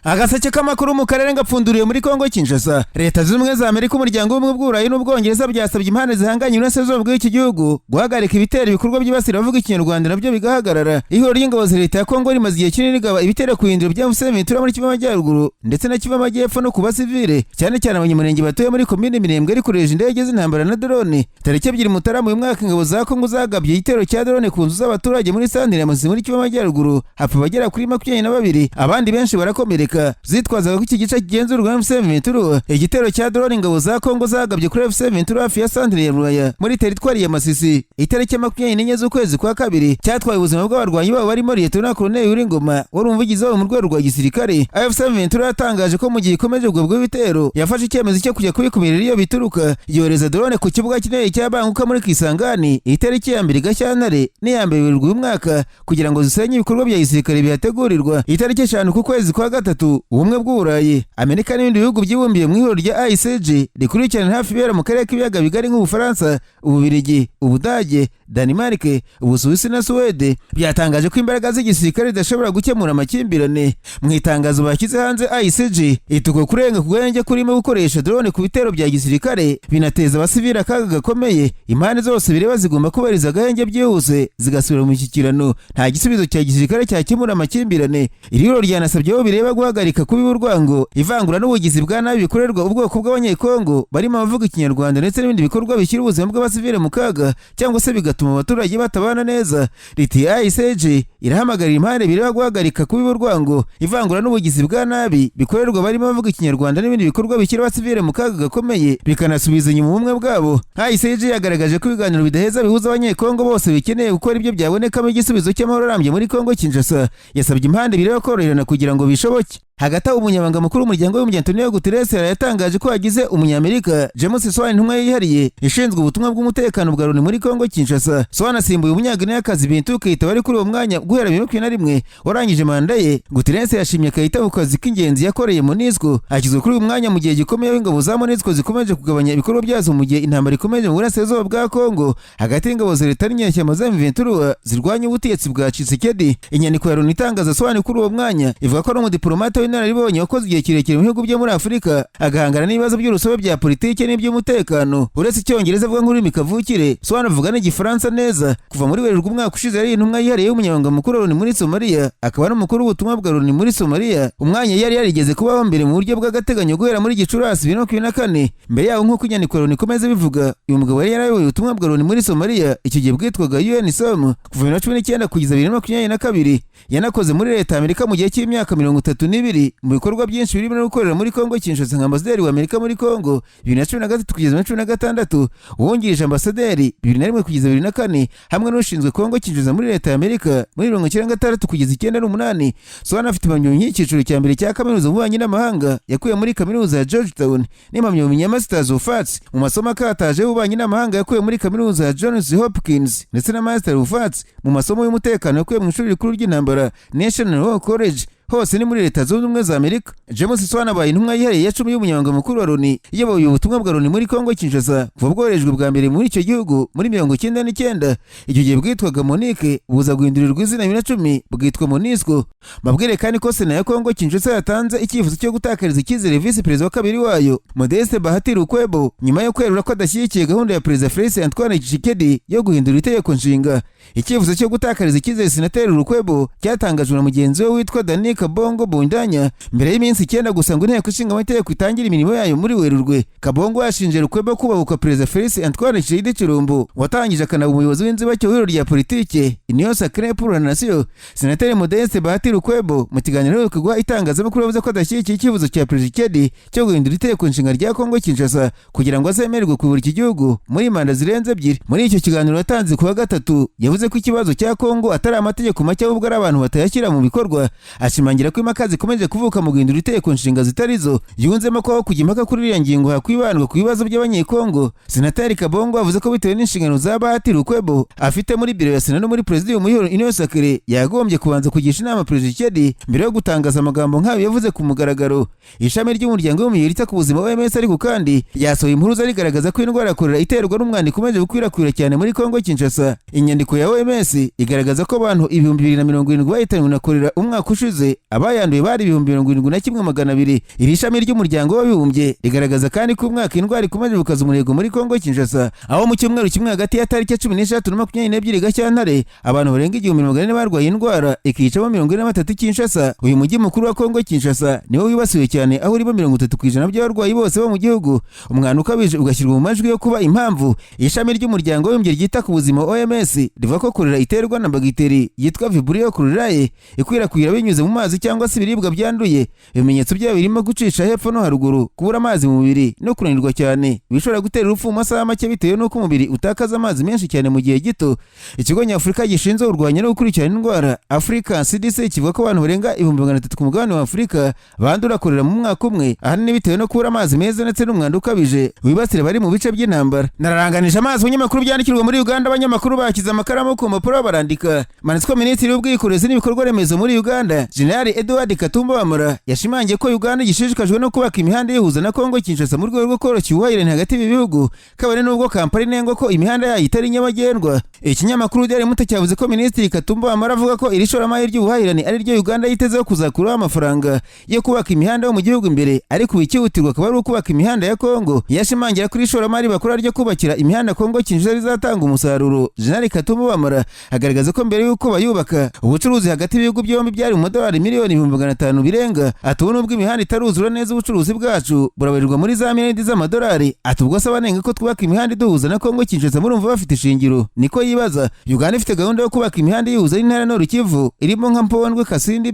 Agaseke k'amakuru mu karere ngapfunduriye muri Kongo Kinshasa. Leta z'ubumwe za Amerika, umuryango w'ubumwe bw'Uburayi n'Ubwongereza byasabye impande zihanganye n'uburasirazuba bw'iki gihugu guhagarika ibitero ibikorwa byibasira abavuga Ikinyarwanda nabyo bigahagarara. Ihuriro ry'ingabo za leta ya Kongo rimaze igihe kinini rigaba ibitero ku birindiro bya M23 muri Kivu y'Amajyaruguru ndetse na Kivu y'Amajyepfo no ku basivile, cyane cyane abanyamurenge batuye muri komine Mirembwe ari kureje indege z'intambara na drone. Tariki 2 Mutarama uyu mwaka ingabo za Kongo zagabye igitero cya drone ku nzu z'abaturage muri santire ya Musi muri Kivu y'Amajyaruguru, hapfa bagera kuri 22, abandi benshi barakomereka. Zitwazaga ko iki gice kigenzurwa M23. Igitero cya drone ingabo za Kongo zagabye kuri M23 hafi ya santire ya Rwaya muri teritwari ya Masisi itariki 24 z'ukwezi kwa kabiri, cyatwaye ubuzima bw'abarwanyi babo barimo Lieutenant Colonel Uringoma wari umuvugizi wabo mu rwego rwa gisirikare. M23 yatangaje ko mu gihe ikomeje ubwo bw'ibitero yafashe icyemezo cyo kujya kubikumira iyo bituruka, yohereza drone ku kibuga kinini cya Banguka muri Kisangani itariki ya 2 Gashyantare n'iya 2 uyu mwaka kugira ngo zisenye ibikorwa bya gisirikare bihategurirwa. Itariki 5 ku kwezi kwa gatatu ubumwe bw'Uburayi, Amerika n'ibindi bihugu byibumbiye mu ihuriro rya Agaseke rikurikirana hafi ibera mu karere k'ibiyaga bigari nk'Ubufaransa, Ububirigi, Ubudage, Denmark, Ubusuwisi na Suwede byatangaje ko imbaraga z'igisirikare zidashobora gukemura amakimbirane. Mu itangazo bashyize hanze, Agaseke ituko kurenga ku bwenge kurimo gukoresha drone ku bitero bya gisirikare binateza abasivili akaga gakomeye. Impande zose bireba zigomba kubariza agahenge byihuse zigasubira mu mishyikirano. Nta gisubizo cya gisirikare cyakemura amakimbirane. Iri huriro ryanasabye abo bireba guhagarika kuba urwango, ivangura n'ubugizi bwa nabi bikorerwa ubwoko bw'abanyekongo barimo abavuga Ikinyarwanda ndetse n'ibindi bikorwa bishyira ubuzima bw'abasivili mu kaga cyangwa se bigatuma abaturage batabana neza. Riti Agaseke irahamagarira impande bireba guhagarika kuba urwango, ivangura n'ubugizi bwa nabi bikorerwa barimo abavuga Ikinyarwanda n'ibindi bikorwa bishyira abasivili mu kaga gakomeye bikanasubiza inyuma ubumwe bwabo. Agaseke yagaragaje ko ibiganiro bidaheza bihuza abanyekongo bose bikeneye gukora ibyo byabonekamo igisubizo cy'amahoro arambye muri Kongo Kinshasa. Yasabye impande bireba koroherana kugira ngo bishoboke. Hagati aho umunyamabanga mukuru w'umuryango w'umuryango Antonio Guterres yatangaje ko hagize umunyamerika James Swan intumwa yihariye ishinzwe ubutumwa bw'umutekano bwa Loni muri Kongo Kinshasa. Swan asimbuye umunyagine y'akazi Bintu Keita wari kuri uwo mwanya guhera 2021 warangije manda ye. Guterres yashimye Keita ku kazi k'ingenzi yakoreye MONUSCO, akizwe kuri uyu mwanya mu gihe gikomeye w'ingabo za MONUSCO zikomeje kugabanya ibikorwa byazo mu gihe intambara ikomeje mu burasirazuba bwa Kongo hagati y'ingabo za leta n'inyeshyamba za M23 zirwanya ubutegetsi bwa Tshisekedi. Inyandiko ya Loni itangaza Swan kuri uwo mwanya ivuga ko ari umudiplomate w'inararibonye wakoze igihe kirekire mu bihugu byo muri Afurika agahangana n'ibibazo by'urusobe bya politiki n'iby'umutekano. Uretse Icyongereza avuga nk'ururimi kavukire, Swan avuga n'Igifaransa neza. Kuva muri Werurwe umwaka ushize yari intumwa yihariye y'umunyamabanga mukuru wa Loni muri Somalia, akaba n'umukuru w'ubutumwa bwa Loni muri Somalia, umwanya yari yarigeze kubaho mbere mu buryo bw'agateganyo guhera muri Gicurasi 2024. Mbere yaho nk'uko inyandiko ya Loni ikomeza bivuga, uyu mugabo yari yarayoboye ubutumwa bwa Loni muri Somalia icyo gihe bwitwaga UNSOM kuva 2019 kugeza 2022. Yanakoze muri leta Amerika mu gihe cy'imyaka 32 mu bikorwa byinshi birimo no gukorera muri Kongo Kinshasa nka ambasaderi wa Amerika muri Kongo 2013 kugeza 2016, uwungirije ambasaderi 2001 kugeza 2004, hamwe n'ushinzwe Kongo Kinshasa muri leta ya Amerika muri 1996 kugeza 98. Swan afite impamyabumenyi y'ikiciro cya mbere cya kaminuza mu bubanyi n'amahanga yakuye muri kaminuza ya Georgetown n'impamyabumenyi ya Masters of Arts mu masomo akataje y'ububanyi n'amahanga yakuye muri kaminuza ya Johns Hopkins ndetse na Master of Arts mu masomo y'umutekano yakuye mu ishuri rikuru ry'intambara National War College, hose ni muri leta zunze ubumwe za Amerika. James Swan abaye intumwa yihariye ya 10 y'umunyamabanga mukuru wa Loni iyoboye ubutumwa bwa Loni muri Kongo Kinshasa kuva bwoherejwe bwa mbere muri icyo gihugu muri 1999. Icyo gihe bwitwaga MONUC buza guhindurirwa izina 2010 bwitwa MONUSCO. Mabwire kandi ko Sena ya Kongo Kinshasa yatanze icyifuzo cyo gutakariza icyizere Vice Perezida wa kabiri wayo Modeste Bahati Lukwebo nyuma yo kwerura ko adashyigikiye gahunda ya Perezida Félix Antoine Tshisekedi yo guhindura itegeko nshinga. Icyifuzo cyo gutakariza icyizere Senateri Lukwebo cyatangajwe na mugenzi we witwa Dani Kabongo Bundanya mbere y'iminsi 9 gusa ngo inteko ishinga amategeko itangira imirimo yayo muri Werurwe. Kabongo yashinje Lukwebo kubabuka Perezida Félix Antoine Tshisekedi watangije akanaba umuyobozi w'inzibacyuho w'ihuriro rya politike Union Sacrée pour la Nation. Senateri Modeste Bahati Lukwebo mu kiganiro kugwa itangazamakuru yavuze ko adashyigikiye icyifuzo cya Perezida Tshisekedi cyo guhindura itegeko nshinga rya Kongo Kinshasa kugira ngo azemererwe kuyobora iki gihugu muri manda zirenze 2. Muri icyo kiganiro yatanze kuwa gatatu yavuze ko ikibazo cya Kongo atari amategeko make ahubwo ari abantu batayashyira mu bikorwa. Ashimangira ko impaka zikomeje kuvuka mu guhindura itegeko nshinga zitarizo. Yunzemo ko kujya impaka kuri iriya ngingo hakwibandwa ku bibazo by'abanyekongo. Senateri Kabongo avuze ko bitewe n'inshingano za Bahati Lukwebo afite muri biro ya Sena no muri Presidium y'ihuriro Union Sacrée yagombye kubanza kugisha inama Perezida Tshisekedi mbere yo gutangaza amagambo nk'ayo yavuze ku mugaragaro. Ishami ry'umuryango w'umubiri rita ku buzima OMS ariko kandi yasohoye impuruza rigaragaza ko indwara ya kolera iterwa n'umwanda ikomeje gukwirakwira cyane muri Kongo Kinshasa. Inyandiko ya OMS igaragaza ko abantu 2070 bahitanywe na kolera umwaka ushize yose abayanduye bari 71,200. Iri shami ry'umuryango w'abibumbye rigaragaza kandi ko umwaka indwara ikomeje gukaza umurego muri Kongo Kinshasa, aho mu cyumweru kimwe hagati ya tariki 16 na 22 Gashyantare abantu barenga 1,400 barwaye indwara ikicamo 43 Kinshasa. Uyu mujyi mukuru wa Kongo Kinshasa niwo wibasiwe cyane, aho ribo 30% by'abarwayi bose bo mu gihugu. Umwana ukabije ugashyirwa mu majwi yo kuba impamvu. Ishami ry'umuryango w'abibumbye ryita ku buzima OMS rivuga ko kolera iterwa na bagiteri yitwa Vibrio cholerae ikwirakwira binyuze mu mazi cyangwa se ibiribwa byanduye. Ibimenyetso byayo birimo gucisha hepfo no haruguru, kubura amazi mu mubiri no kunanirwa cyane, bishobora gutera urupfu mu masaha make bitewe n'uko umubiri utakaza amazi menshi cyane mu gihe gito. Ikigo nyafurika gishinzwe kurwanya no gukurikirana indwara Africa CDC kivuga ko abantu barenga 300,000 ku mugabane wa Afurika bandura kolera mu mwaka umwe, ahanini bitewe no kubura amazi meza ndetse n'umwanda ukabije wibasira bari mu bice by'intambara. Nararanganije amazi ibinyamakuru byandikirwa muri Uganda. Abanyamakuru bakiza amakaramu ku mpapuro barandika. Manitsiko Minisitiri w'Ubwikorezi n'ibikorwa remezo muri Uganda General Edward Katumba Wamala yashimangiye ko Uganda gishishikajwe no kubaka imihanda ihuza na Kongo Kinshasa mu rwego rwo koroshya ubuhahirane hagati y'ibihugu, kabone n'ubwo Kampala inengo ko imihanda yayo itari nyabagendwa. Ikinyamakuru Daily Monitor cyavuze ko Minisitiri Katumba Wamala avuga ko iri shoramari ry'ubuhahirane ari ryo Uganda yitezeho kuzakuraho amafaranga yo kubaka imihanda yo mu gihugu imbere, ariko ikihutirwa akaba ari ukubaka imihanda ya Kongo. Yashimangira kuri shoramari bakora ryo kubakira imihanda Kongo Kinshasa rizatanga umusaruro. General Katumba Wamala agaragaza ko mbere y'uko bayubaka ubucuruzi hagati y'ibihugu byombi byari mu madolari miliyoni 500 birenga. Ati ubwo imihanda itaruzura neza ubucuruzi bwacu burabarirwa muri za miliyoni z'amadolari. Ati ubwo se abanenga ko twubaka imihanda iduhuza na Kongo Kinshasa murumva bafite ishingiro? Niko yibaza. Uganda ifite gahunda yo kubaka imihanda ihuza n'intara Nord Kivu irimo nka Mpondwe, Kasindi,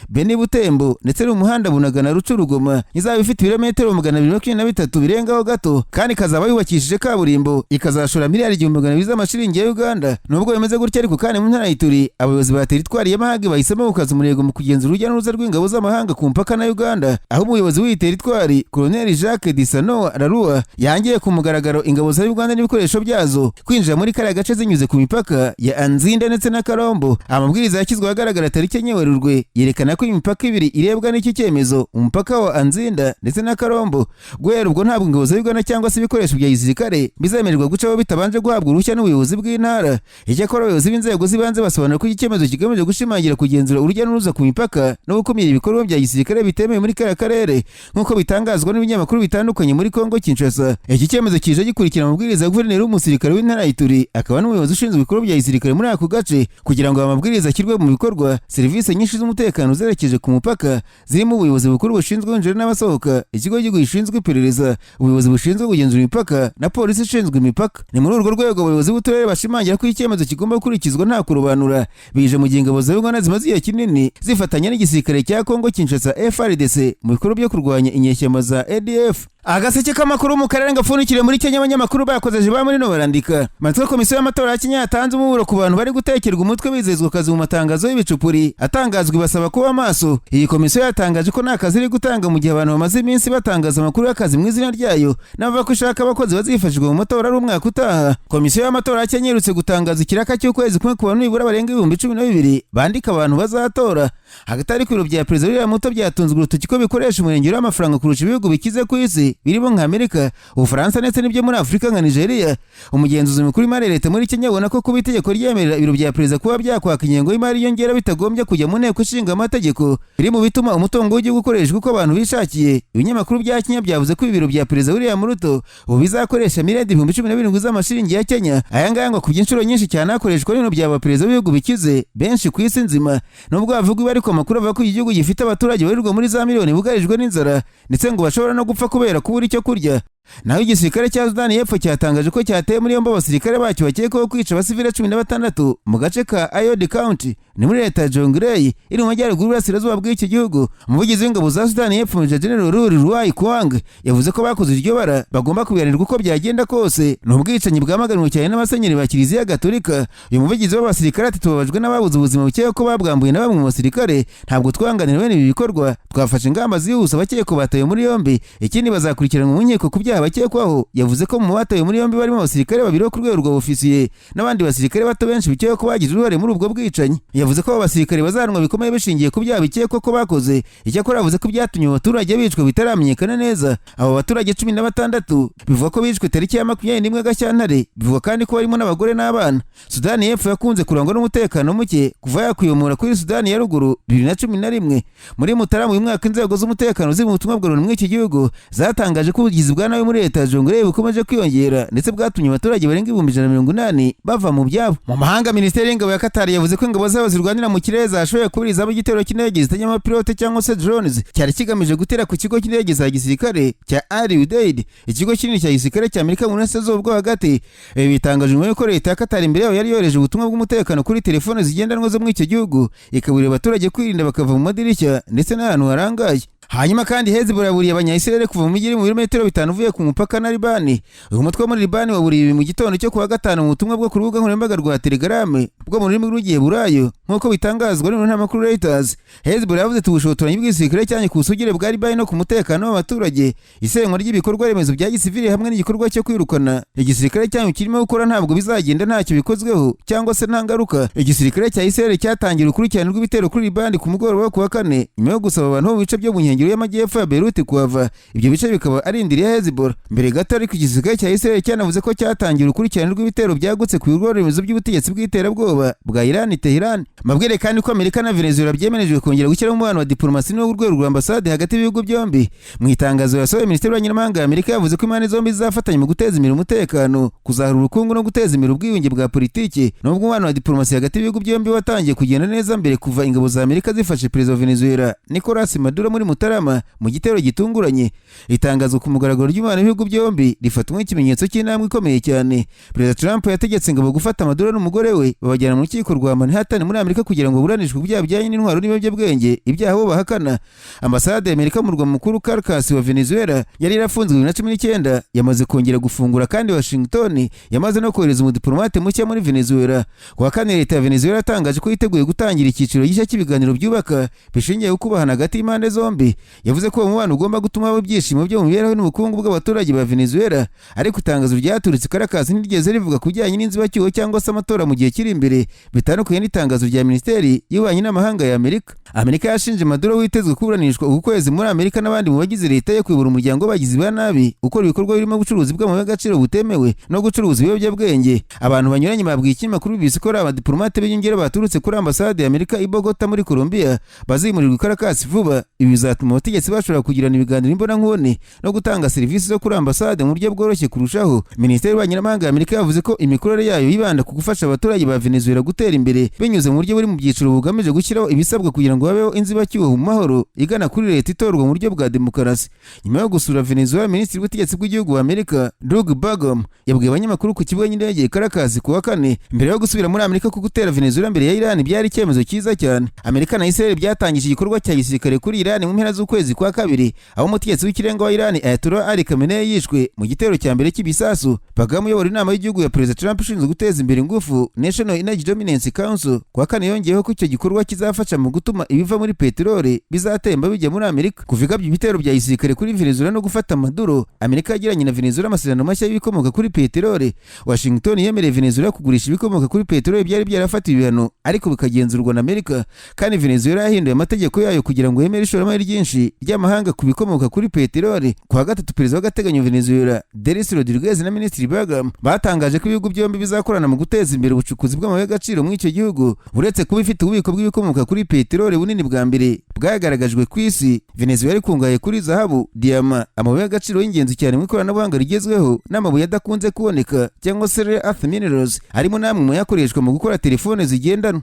Beni Butembo ndetse n'umuhanda Bunagana Rucurugoma, izaba ifite ibirometero 223 birengaho gato, kandi ikazaba yubakishije kaburimbo, ikazashora miliyari 1,200 z'amashiringi ya Uganda. Nubwo bimeze gutya ariko kandi mu ntara y'Ituri abayobozi ba teritwari ya Mahagi bahisemo gukaza umurego mu kugenzura urujya n'uruza rw'ingabo z'amahanga ku mpaka na Uganda, aho umuyobozi w'iyi teritwari Colonel Jacques Disano Ararua yangiye ku mugaragaro ingabo za Uganda n'ibikoresho byazo kwinjira muri kariya gace zinyuze ku mipaka ya Anzinda ndetse na Karombo. Amabwiriza yashyizwe ahagaragara tariki 9 Werurwe yerekana ko imipaka ibiri irebwa n'iki cyemezo, umupaka wa Anzinda ndetse na Karombo. Guhera ubwo ntabwo ingabo za Uganda cyangwa se ibikoresho bya gisirikare bizemererwa gucaho bitabanje guhabwa uruhushya n'ubuyobozi bw'intara. Icyakora abayobozi b'inzego z'ibanze basobanura ko iki cyemezo kigamije gushimangira kugenzura urujya n'uruza ku mipaka no gukumira ibikorwa bya gisirikare bitemewe muri Karere, nk'uko bitangazwa n'ibinyamakuru bitandukanye muri Kongo Kinshasa. Iki cyemezo kije gikurikira amabwiriza ya guverineri w'umusirikare w'intara y'Ituri akaba n'umuyobozi ushinzwe ibikorwa bya gisirikare muri ako gace, kugira ngo amabwiriza ashyirwe mu bikorwa. Serivisi nyinshi z'umutekano zerekeje ku mupaka zirimo ubuyobozi bukuru bushinzwe kwinjira n'abasohoka, ikigo cy'igihugu gishinzwe iperereza, ubuyobozi bushinzwe kugenzura imipaka na polisi ishinzwe imipaka. Ni muri urwo rwego abayobozi b'uturere bashimangira ko icyemezo kigomba gukurikizwa nta kurobanura. Bije mu gihe ingabo za Uganda zimaze igihe kinini zifatanya n'igisirikare cya Kongo Kinshasa FARDC mu bikorwa byo kurwanya inyeshyamba za ADF. Agaseke k'amakuru mu karere gapfundikire muri Kenya. Abanyamakuru bakozeje ba muri no barandika. Matwe komisiyo y'amatora ya Kenya yatanze umuburo ku bantu bari gutekerwa umutwe bizezwa kazi mu matangazo y'ibicupuri atangazwa ibasaba kuba maso. Iyi komisiyo yatangaje ko nta kazi iri gutanga mu gihe abantu bamaze iminsi batangaza amakuru y'akazi mu izina ryayo n'abava ko ishaka abakozi bazifashishwa mu matora ari umwaka utaha. Komisiyo y'amatora ya Kenya irutse gutangaza ikiraka cy'ukwezi kumwe ku bantu nibura barenga 12,000 bandika abantu bazatora. Hagati ari ku biro bya perezida w'iriya muto byatunzwe urutoki ko bikoresha umurengero w'amafaranga kurusha ibihugu bikize ku isi birimo nka Amerika, Ubufaransa ndetse n'ibyo muri Afurika nka Nigeria. Umugenzuzi mukuru w'imari leta muri Kenya abona ko kuba itegeko ryemerera ibiro bya perezida kuba byakwaka ingengo y'imari yongera bitagombye kujya mu nteko ishinga amategeko biri mu bituma umutungo w'igihugu ukoreshwa uko abantu bishakiye. Ibinyamakuru bya Kenya byavuze ko ibiro bya perezida William Ruto ubu bizakoresha miliyari 17,000 z'amashiringi ya Kenya. Aya ngaya ngo ku byinshuro nyinshi cyane akoreshwa n'ibintu bya perezida w'ibihugu bikize benshi ku isi nzima. Nubwo bavugwa ariko amakuru avuga ko igihugu gifite abaturage barirwa muri za miliyoni bugarijwe n'inzara ndetse ngo bashobora no gupfa kubera kubura icyo kurya. Naho igisirikare cya Sudani y'Epfo cyatangaje ko cyateye muri yombi abasirikare bacyo bakekwaho kwica abasivile 16 mu gace ka Ayod County ni muri leta ya Jonglei iri mu majyaruguru y'Uburasirazuba bw'iki gihugu. Umuvugizi w'ingabo za Sudani y'Epfo Major General Ruai Kwang yavuze ko bakoze iryo bara bagomba kubihanirwa uko byagenda kose. Ni ubwicanyi bwamaganwe cyane n'abasenyeri ba Kiliziya Gatolika. Uyu muvugizi w'abasirikare ati tubabajwe n'ababuze ubuzima bukeya ko babwambuye na bamwe mu basirikare, ntabwo twanganira bene ibi bikorwa, twafashe ingamba zihuse abakekwa bataye muri yombi, ikindi bazakurikiranwa mu nkiko ku byaha ibyaha bakekwaho yavuze ko mu batawe muri yombi barimo abasirikare babiri bo ku rwego rwa ofisiye n'abandi basirikare bato benshi bikekwa ko bagize uruhare muri ubwo bwicanyi. Yavuze ko abo basirikare bazahanwa bikomeye bishingiye ku byaha bikekwa ko bakoze. Icyakora yavuze ko byatumye abaturage bicwa bitaramenyekana neza. Abo baturage 16 bivuga ko bicwe tariki ya 21 Gashyantare, bivuga kandi ko barimo n'abagore n'abana. Sudani y'Epfo yakunze kurangwa n'umutekano muke kuva yakwiyomora kuri Sudani ya Ruguru 2011. Muri Mutarama uyu mwaka inzego z'umutekano ziri mu butumwa bwa muri iki gihugu zatangaje ko ubugizi bwa nabi muri leta Jonglei bukomeje kwiyongera ndetse bwatumye abaturage barenga 180 bava mu byabo. Mu mahanga, Minisiteri y'Ingabo ya Qatar yavuze ko ingabo zabo zirwanira mu kirere zashoboye kuburizamo igitero cy'indege zitagira amapilote cyangwa se drones cyari kigamije gutera ku kigo cy'indege za gisirikare cya Al Udeid, ikigo kinini cya gisirikare cya Amerika mu burasirazuba bwo hagati. Ibi bitangaje nyuma y'uko leta ya Qatar imbere yaho yari yohereje ubutumwa bw'umutekano kuri telefone zigendanwa zo muri icyo gihugu, ikaburira abaturage kwirinda bakava mu madirishya ndetse n'ahantu harangaye. Hanyuma kandi Hezbollah yaburiye abanyayisiraheli kuva mu mijyi iri mu birometero 5 uvuye ku mupaka na Libani. Uyu mutwe wo muri Libani waburiye ibi mu gitondo cyo kuwa gatanu mu butumwa bwo ku rubuga nkoranyambaga rwa Telegram bwo mu rurimi rw'Igiheburayo nk'uko bitangazwa n'inyamakuru Reuters. Hezbollah yavuze ubushotoranyi bw'igisirikare cyane ku busugire bwa Libani no ku mutekano w'abaturage, isenywa ry'ibikorwa remezo bya gisivili hamwe n'igikorwa cyo kwirukana igisirikare cyanyu kirimo gukora ntabwo bizagenda ntacyo bikozweho cyangwa se nta ngaruka. Igisirikare cya Israel cyatangira ukurikirana rw'ibitero kuri Libani ku mugoroba wo kuwa kane nyuma yo gusaba abantu mu bice byo mu nkengero y'amajyepfo ya Beirut kuhava. Ibyo bice bikaba ari indiri ya Hezbollah. Mbere gato ariko igisirikare cya Israel cyanavuze ko cyatangira ukurikirana rw'ibitero byagutse ku bikorwa remezo by'ubutegetsi bw'iterabwoba bwa Iran Tehran. Mabwire kandi ko Amerika na Venezuela byemenejwe kongera gushyiraho umubano wa diplomasi no urwego rwa ambasade hagati y'ibihugu byombi. Mu itangazo yasohoye Minisiteri y'Abanyamahanga ya Amerika yavuze ko impande zombi zizafatanya mu guteza imbere umutekano, kuzahura ubukungu no guteza imbere ubwiyunge bwa politiki. Nubwo umubano wa diplomasi hagati y'ibihugu byombi watangiye kugenda neza mbere kuva ingabo za Amerika zifashe perezida wa Venezuela Nicolas Maduro muri Mutarama mu gitero gitunguranye. Itangazo ku mugaragaro ry'umubano w'ibihugu byombi rifatwa nk'ikimenyetso cy'intambwe ikomeye cyane. Perezida Trump yategetse ingabo gufata Maduro n'umugore we babajyana mu rukiko rwa Manhattan muri Amerika kugira ngo buranishwe ibyaha bijyanye n'intwaro n'ibiyobyabwenge, ibyaha bo bahakana. Ambasade ya Amerika mu murwa mukuru Caracas wa Venezuela yari yarafunzwe 2019 yamaze kongera gufungura, kandi Washington yamaze no kohereza umudiplomate mushya muri Venezuela. Kuwa kane leta ya Venezuela yatangaje ko yiteguye gutangira icyiciro gishya cy'ibiganiro byubaka bishingiye ku kubahana hagati y'impande zombi. Yavuze ko umubano ugomba gutuma haba ibyishimo byo mu mibereho n'ubukungu bw'abaturage ba Venezuela, ariko itangazo ryaturitse Caracas ntiryigeze rivuga ku bijyanye n'inzibacyuho cyangwa se amatora mu gihe kiri imbere, bitandukanye n'itangazo rya Minisiteri y'Ububanyi n'Amahanga ya Amerika. Amerika yashinje Maduro witezwe kuburanishwa uku kwezi muri Amerika n'abandi mu bagize leta yo kuyobora umuryango w'abagizi ba nabi ukora ibikorwa birimo ubucuruzi bw'amabuye y'agaciro butemewe no gucuruza ibiyobyabwenge. Abantu banyuranye babwiye ikinyamakuru BBC ko abadiplomate b'inyongera baturutse kuri ambasade ya Amerika i Bogota muri Colombia bazimurirwa i Caracas vuba. Ibi bizatuma abategetsi bashobora kugirana ibiganiro imbonankubone no gutanga serivisi zo kuri ambasade mu buryo bworoshye kurushaho. Minisiteri y'Ububanyi n'Amahanga ya Amerika yavuze ko imikorere yayo yibanda ku gufasha abaturage ba Venezuela gutera imbere binyuze mu buryo buri mu byiciro bugamije gushyiraho ibisabwa kugira ngo habeho inzibacyuho mu mahoro igana kuri leta itorwa mu buryo bwa demokarasi. Nyuma yo gusura Venezuela, Minisitiri w'ubutegetsi bw'igihugu wa Amerika Doug Burgum yabwiye abanyamakuru ku kibuga cy'indege i Caracas kuwa kane mbere yo gusubira muri Amerika ko gutera Venezuela mbere ya Iran byari icyemezo cyiza cyane. Amerika na Israel byatangije igikorwa cya gisirikare kuri Iran mu mpera z'ukwezi kwa kabiri, aho umutegetsi w'ikirenga wa Iran Ayatollah Ali Khamenei yishwe mu gitero cya mbere cy'ibisasu. Burgum uyobora inama y'igihugu ya Perezida Trump ishinzwe guteza imbere ingufu National Energy Dominance Council kuwa kane yongeyeho ko icyo gikorwa kizafasha mu gutuma ibiva muri peteroli bizatemba bijya muri Amerika. Kuviga ibitero bya gisirikare kuri Venezuela no gufata Maduro, Amerika yagiranye na Venezuela amasezerano mashya y'ibikomoka kuri peteroli. Washington yemereye Venezuela kugurisha ibikomoka kuri peteroli byari byarafatiwe ibihano ariko bikagenzurwa na Amerika, kandi Venezuela yahinduye amategeko yayo kugira ngo yemere ishoramari ryinshi ry'amahanga ku bikomoka kuri peteroli. Kuwa gatatu perezida w'agateganyo Venezuela Delcy Rodriguez na Minisitiri Burgum batangaje ko ibihugu byombi bizakorana mu guteza imbere ubucukuzi bw'amabuye y'agaciro muri icyo gihugu. Uretse kuba ifite ububiko bw'ibikomoka kuri peteroli bunini bwa mbere bwagaragajwe ku isi, Venezuela ikungahaye kuri zahabu, diyama, amabuye y'agaciro y'ingenzi cyane mu ikoranabuhanga rigezweho n'amabuye adakunze kuboneka cyangwa se rare earth minerals, arimo namwe mu yakoreshwa mu gukora telefone zigendanwa.